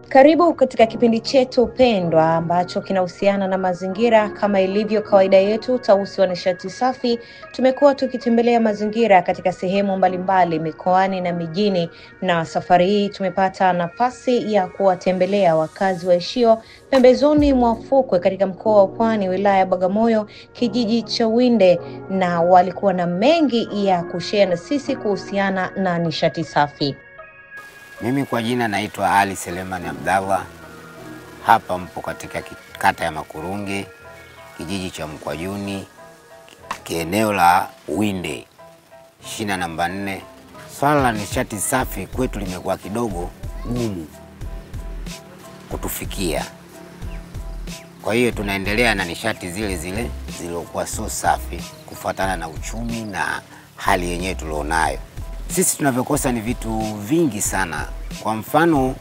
Karibu katika kipindi chetu pendwa ambacho kinahusiana na mazingira. Kama ilivyo kawaida yetu, Tausi wa Nishati Safi, tumekuwa tukitembelea mazingira katika sehemu mbalimbali mikoani na mijini, na safari hii tumepata nafasi ya kuwatembelea wakazi waishio pembezoni mwa fukwe katika mkoa wa Pwani, wilaya ya Bagamoyo, kijiji cha Winde, na walikuwa na mengi ya kushare na sisi kuhusiana na nishati safi. Mimi kwa jina naitwa Ali Selemani Abdallah. Hapa mpo katika kata ya Makurunge, kijiji cha Mkwajuni, eneo la Winde, shina namba 4. Swala la nishati safi kwetu limekuwa kidogo gumu kutufikia. Kwa hiyo tunaendelea na nishati zile zile zilizokuwa so safi kufuatana na uchumi na hali yenyewe tulionayo. Sisi tunavyokosa ni vitu vingi sana. Kwa mfano,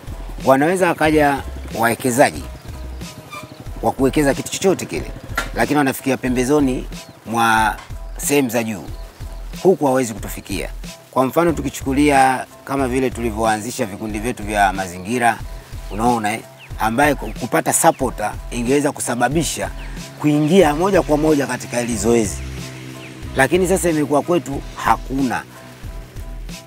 wanaweza wakaja wawekezaji wa kuwekeza kitu chochote kile, lakini wanafikia pembezoni mwa sehemu za juu, huku hawezi kutufikia. Kwa mfano, tukichukulia kama vile tulivyoanzisha vikundi vyetu vya mazingira, unaona ambaye kupata supporter ingeweza kusababisha kuingia moja kwa moja katika hili zoezi, lakini sasa imekuwa kwetu hakuna.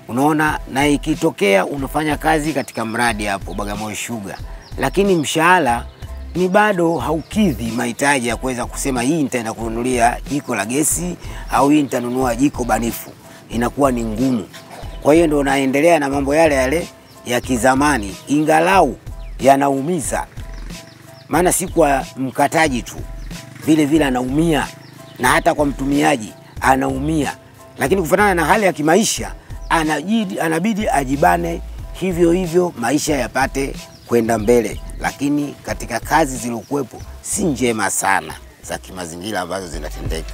Unaona, na ikitokea unafanya kazi katika mradi hapo Bagamoyo Sugar, lakini mshahara ni bado haukidhi mahitaji ya kuweza kusema hii nitaenda kununulia jiko la gesi au hii nitanunua jiko banifu, inakuwa ni ngumu. Kwa hiyo ndio naendelea na mambo yale yale ya kizamani, ingalau yanaumiza. Maana si kwa mkataji tu, vile vile anaumia, na hata kwa mtumiaji anaumia. Lakini kufuatana na hali ya kimaisha anabidi ajibane hivyo hivyo maisha yapate kwenda mbele. Lakini katika kazi zilizokuwepo si njema sana za kimazingira ambazo zinatendeka.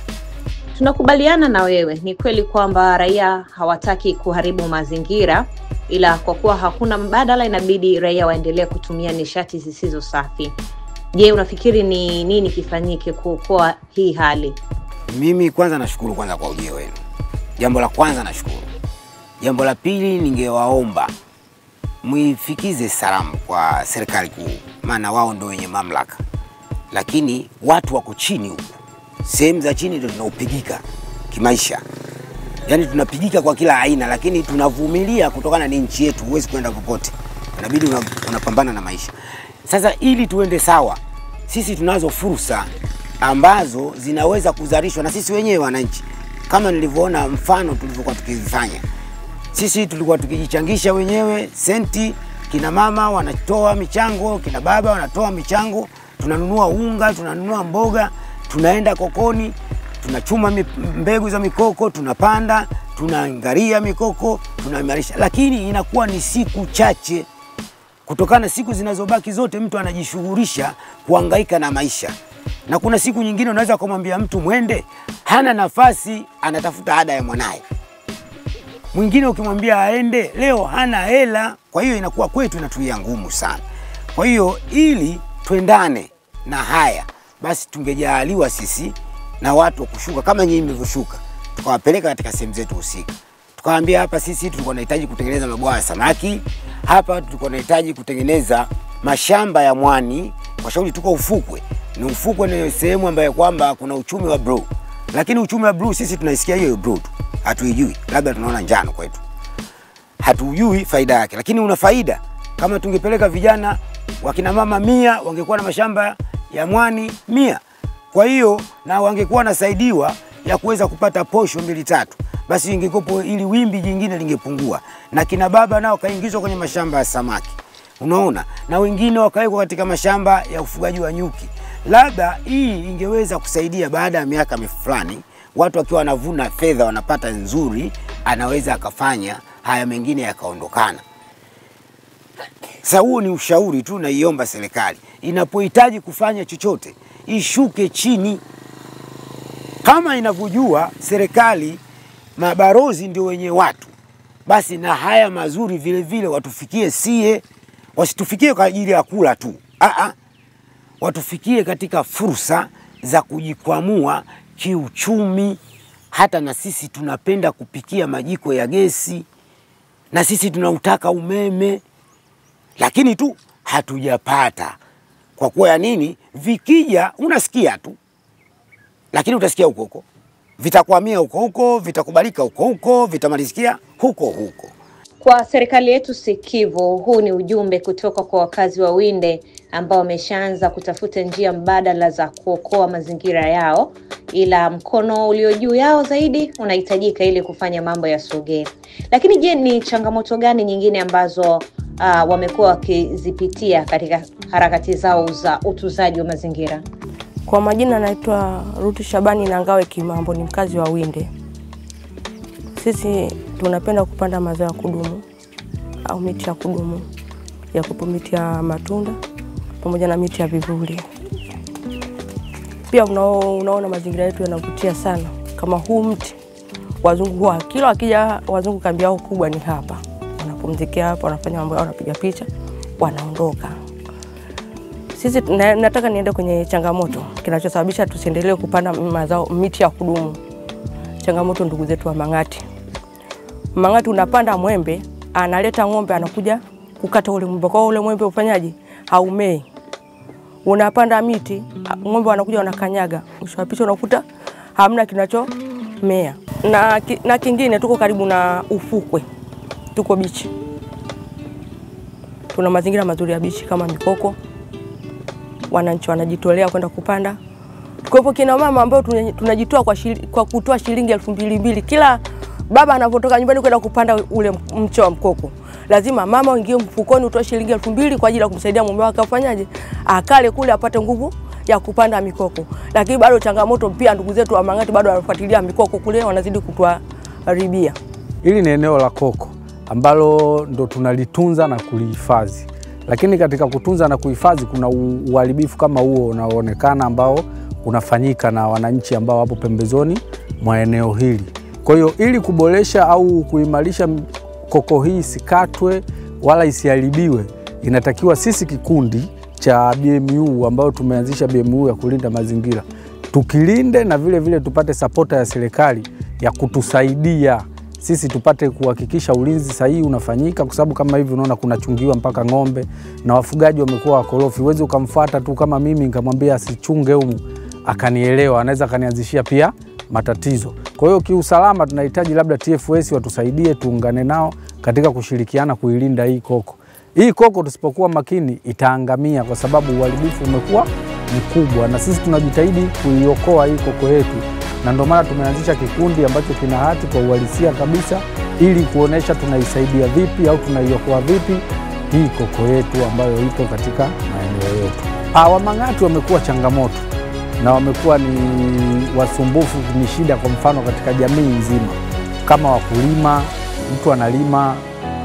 Tunakubaliana na wewe, ni kweli kwamba raia hawataki kuharibu mazingira, ila kwa kuwa hakuna mbadala inabidi raia waendelee kutumia nishati zisizo safi. Je, unafikiri ni nini kifanyike kuokoa hii hali? Mimi kwanza nashukuru kwanza kwa ujio wenu. Jambo la kwanza nashukuru. Jambo la pili, ningewaomba muifikize salamu kwa serikali kuu, maana wao ndio wenye mamlaka. Lakini watu wako chini huko, sehemu za chini ndio tunaupigika kimaisha. Yaani tunapigika kwa kila aina, lakini tunavumilia kutokana na nchi yetu, huwezi kwenda popote. Inabidi unapambana na maisha. Sasa ili tuende sawa, sisi tunazo fursa ambazo zinaweza kuzalishwa na sisi wenyewe wananchi. Kama nilivyoona mfano tulivyokuwa tukifanya. Sisi tulikuwa tukijichangisha wenyewe senti, kina mama wanatoa michango, kina baba wanatoa michango, tunanunua unga, tunanunua mboga, tunaenda kokoni, tunachuma mbegu za mikoko, tunapanda, tunaangalia mikoko, tunaimarisha. Lakini inakuwa ni siku chache, kutokana siku zinazobaki zote mtu anajishughulisha kuhangaika na maisha. Na kuna siku nyingine unaweza kumwambia mtu mwende, hana nafasi, anatafuta ada ya mwanae. Mwingine ukimwambia aende leo hana hela. Kwa hiyo inakuwa kwetu inatuia ngumu sana. Kwa hiyo ili tuendane na haya, basi tungejaliwa sisi na watu kushuka kama nyinyi mlivyoshuka, tukawapeleka katika sehemu zetu husika. Tukawaambia hapa sisi tulikuwa tunahitaji kutengeneza mabwawa ya samaki, hapa tulikuwa tunahitaji kutengeneza mashamba ya mwani, kwa sababu tuko ufukwe. Ni ufukwe ni sehemu ambayo kwamba kuna uchumi wa blue. Lakini uchumi wa blue sisi tunaisikia hiyo blue tu, hatuijui. Labda tunaona njano kwetu, hatujui faida yake. Lakini una faida. Kama tungepeleka vijana wakina mama 100 wangekuwa na mashamba ya mwani 100. Kwa hiyo na wangekuwa nasaidiwa ya kuweza kupata posho 2-3, basi ingekopo ili wimbi jingine lingepungua. Na kina baba nao kaingizwa kwenye mashamba ya samaki, unaona, na wengine wakawekwa katika mashamba ya ufugaji wa nyuki. Labda hii ingeweza kusaidia baada ya miaka fulani, watu wakiwa wanavuna fedha wanapata nzuri, anaweza akafanya haya mengine yakaondokana. Sasa huo ni ushauri tu, naiomba serikali inapohitaji kufanya chochote ishuke chini. Kama inavyojua serikali mabarozi ndio wenye watu, basi na haya mazuri vile vile watufikie sie, wasitufikie kwa ajili ya kula tu. Watufikie katika fursa za kujikwamua kiuchumi. Hata na sisi tunapenda kupikia majiko ya gesi. na sisi tunautaka umeme, lakini tu hatujapata. Kwa kuwa ya nini? Vikija unasikia tu, lakini utasikia huko huko, vitakwamia huko huko, vitakubalika huko huko, vitamalizikia huko huko. Kwa serikali yetu sikivu, huu ni ujumbe kutoka kwa wakazi wa Winde ambao wameshaanza kutafuta njia mbadala za kuokoa mazingira yao, ila mkono ulio juu yao zaidi unahitajika ili kufanya mambo yasogee. Lakini je, ni changamoto gani nyingine ambazo wamekuwa wakizipitia katika harakati zao za utunzaji wa mazingira? Kwa majina naitwa Ruti Shabani Nangawe Kimambo, ni mkazi wa Winde. Sisi tunapenda kupanda mazao ya kudumu au miti ya kudumu ya miti ya matunda pamoja na miti ya vivuli. Pia unaona mazingira yetu yanavutia sana. Kama huu mti, wazungu kila wakija wazungu kambi yao kubwa ni hapa. Wanapumzikia hapa, wanafanya mambo yao, wanapiga picha, wanaondoka. Sisi nataka niende kwenye changamoto kinachosababisha tusiendelee kupanda mazao miti ya kudumu. Changamoto ndugu zetu wa Mang'ati. Mang'ati unapanda mwembe, analeta ng'ombe anakuja kukata ule mwembe. Kwa ule mwembe ufanyaje? Haumei. Unapanda miti, ng'ombe wanakuja wanakanyaga. Mwisho wa picha unakuta hamna kinachomea. Na kingine, tuko karibu na ufukwe. Tuko bichi. Tuna mazingira mazuri ya bichi kama mikoko. Wananchi wanajitolea kwenda kupanda. Kwa hivyo kina mama ambao tunajitoa kwa kutoa shilingi 2,200 kila baba anapotoka nyumbani kwenda kupanda ule mche wa mkoko. Lazima mama uingie mfukoni utoe shilingi 2,000 kwa ajili ya kumsaidia mume wake afanyaje? Akale kule apate nguvu ya kupanda mikoko. Lakini bado changamoto pia ndugu zetu wa Mang'ati bado wanafuatilia mikoko kule, wanazidi kutuharibia. Hili ni eneo la koko ambalo ndo tunalitunza na kulihifadhi. Lakini katika kutunza na kuhifadhi kuna uharibifu kama huo unaoonekana ambao unafanyika na wananchi ambao wapo pembezoni mwa eneo hili. Kwa hiyo ili kuboresha au kuimarisha koko hii isikatwe wala isiharibiwe, inatakiwa sisi kikundi cha BMU ambao tumeanzisha BMU ya kulinda mazingira, tukilinde na vile vile tupate sapota ya serikali ya kutusaidia sisi tupate kuhakikisha ulinzi sahihi unafanyika, kwa sababu kama hivi unaona kuna chungiwa mpaka ng'ombe na wafugaji wamekuwa wakorofi. Uweze ukamfuata tu kama mimi nikamwambia asichunge humu akanielewa, anaweza kanianzishia pia matatizo. Kwa hiyo kiusalama tunahitaji labda TFS watusaidie, tuungane nao katika kushirikiana kuilinda hii koko. Hii koko tusipokuwa makini itaangamia kwa sababu uharibifu umekuwa mkubwa, na sisi tunajitahidi kuiokoa hii koko yetu. Na ndio maana tumeanzisha kikundi ambacho kina hati kwa uhalisia kabisa ili kuonesha tunaisaidia vipi au tunaiokoa vipi hii koko yetu ambayo ipo katika maeneo yetu. Wamang'ati wamekuwa changamoto na wamekuwa ni wasumbufu, ni shida kwa mfano katika jamii nzima. Kama wakulima, mtu analima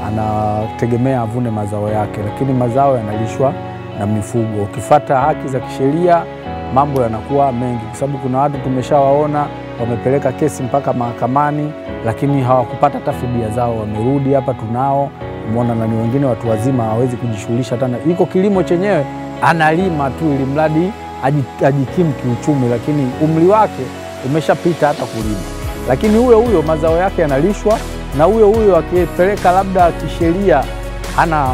anategemea avune mazao yake, lakini mazao yanalishwa na mifugo. Ukifuata haki za kisheria mambo yanakuwa mengi, kwa sababu kuna watu tumeshawaona wamepeleka kesi mpaka mahakamani lakini hawakupata hata fidia zao, wamerudi hapa tunao. Umeona, na ni wengine watu wazima hawezi kujishughulisha tena. Iko kilimo chenyewe analima tu ili mradi ajikimu kiuchumi, lakini umri wake umeshapita hata kulima. Lakini huyo mazao yake yanalishwa, na huyo akipeleka labda kisheria hana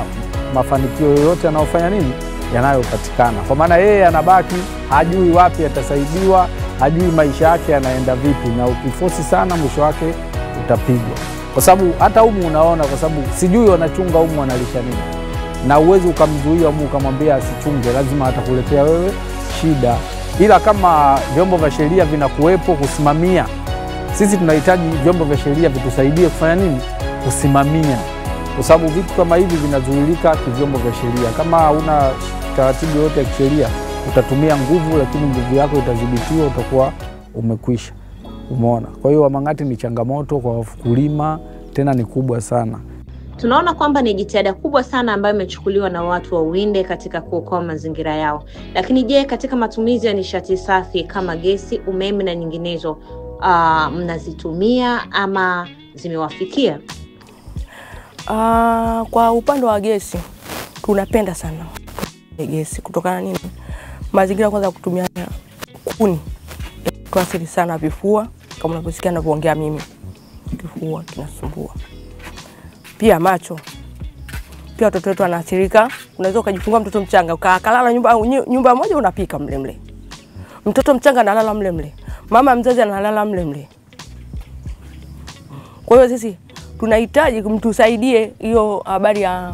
mafanikio yoyote yanayofanya nini yanayopatikana. Kwa maana yeye anabaki hajui wapi atasaidiwa, hajui maisha yake yanaenda vipi, na ukifosi sana mwisho wake utapigwa. Kwa sababu hata humu unaona, kwa sababu sijui wanachunga humu wanalisha nini. Na uwezi ukamzuia humu ukamwambia asichunge, lazima atakuletea wewe shida. Ila kama vyombo vya sheria vinakuwepo kusimamia, sisi tunahitaji vyombo vya sheria vitusaidie kufanya nini? Kusimamia. Kwa sababu vitu kama hivi vinazuilika kivyombo vya sheria. Kama una taratibu yote ya kisheria utatumia nguvu, lakini nguvu yako itadhibitiwa, utakuwa umekwisha. Umeona? Kwa hiyo Wamang'ati ni changamoto kwa wakulima, tena ni kubwa sana. Tunaona kwamba ni jitihada kubwa sana ambayo imechukuliwa na watu wa Winde katika kuokoa mazingira yao. Lakini je, katika matumizi ya nishati safi kama gesi, umeme na nyinginezo, mnazitumia ama zimewafikia? Kwa upande wa gesi tunapenda sana gesi kutokana nini? Mazingira kwanza kutumia kuni tuathiri sana vifua, kama unavyosikia ninavyoongea mimi, kifua kinasumbua. pia macho. Pia watoto wetu wanaathirika. Unaweza ukajifungua mtoto mchanga ukalala nyumba moja unapika mle mle. Mtoto mchanga analala mle mle. Mama mzazi analala mle mle. Kwa hiyo sisi tunahitaji kumtusaidie hiyo habari ya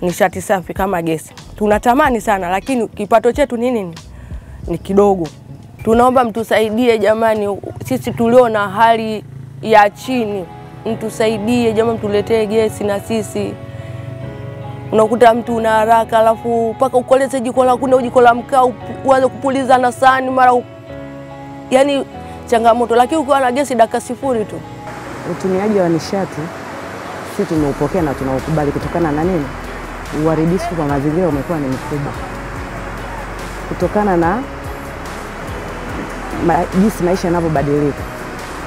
nishati safi kama gesi. Tunatamani sana lakini kipato chetu nini? Ni kidogo. Tunaomba mtusaidie jamani, sisi tulio na hali ya chini. Mtusaidie jamani, mtuletee gesi na sisi. Unakuta mtu una haraka alafu paka ukoleze jiko la kuni au jiko la mkaa uanze kupuliza na sahani mara yani changamoto, lakini ukiwa na gesi dakika sifuri tu. Utumiaji wa nishati sisi tumeupokea na tunaukubali kutokana na nini? Uharibifu kwa mazingira umekuwa ni mkubwa. Kutokana na jinsi maisha yanavyobadilika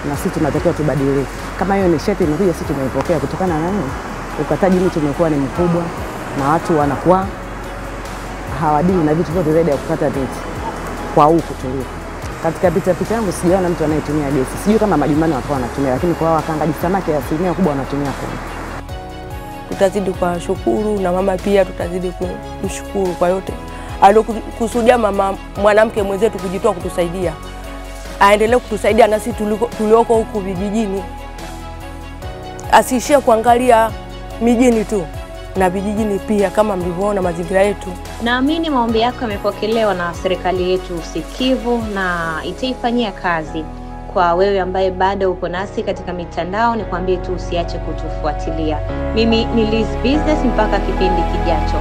na sisi tunatakiwa tubadilike. Kama hiyo nishati imekuja sisi tumeipokea kutokana na nini? Ukataji miti umekuwa ni mkubwa na watu wanakuwa hawadili na vitu vyote zaidi ya kukata miti kwa huku tuliko. Katika pita yangu sijaona mtu anayetumia gesi. Sijui kama majumbani watu wanatumia, lakini kwa wakangaji samaki asilimia kubwa wanatumia kuni. Tutazidi kwa shukuru na mama pia tutazidi kumshukuru kwa yote aliokusudia mama mwanamke mwenzetu kujitoa kutusaidia. Aendelee kutusaidia na sisi tulioko huku vijijini. Asiishie kuangalia mijini tu na vijijini pia kama mlivyoona mazingira yetu. Naamini maombi yako yamepokelewa na serikali yetu sikivu na itaifanyia kazi. Kwa wewe ambaye bado uko nasi katika mitandao, nikwambie tu usiache kutufuatilia. Mimi ni Liz Business, mpaka kipindi kijacho.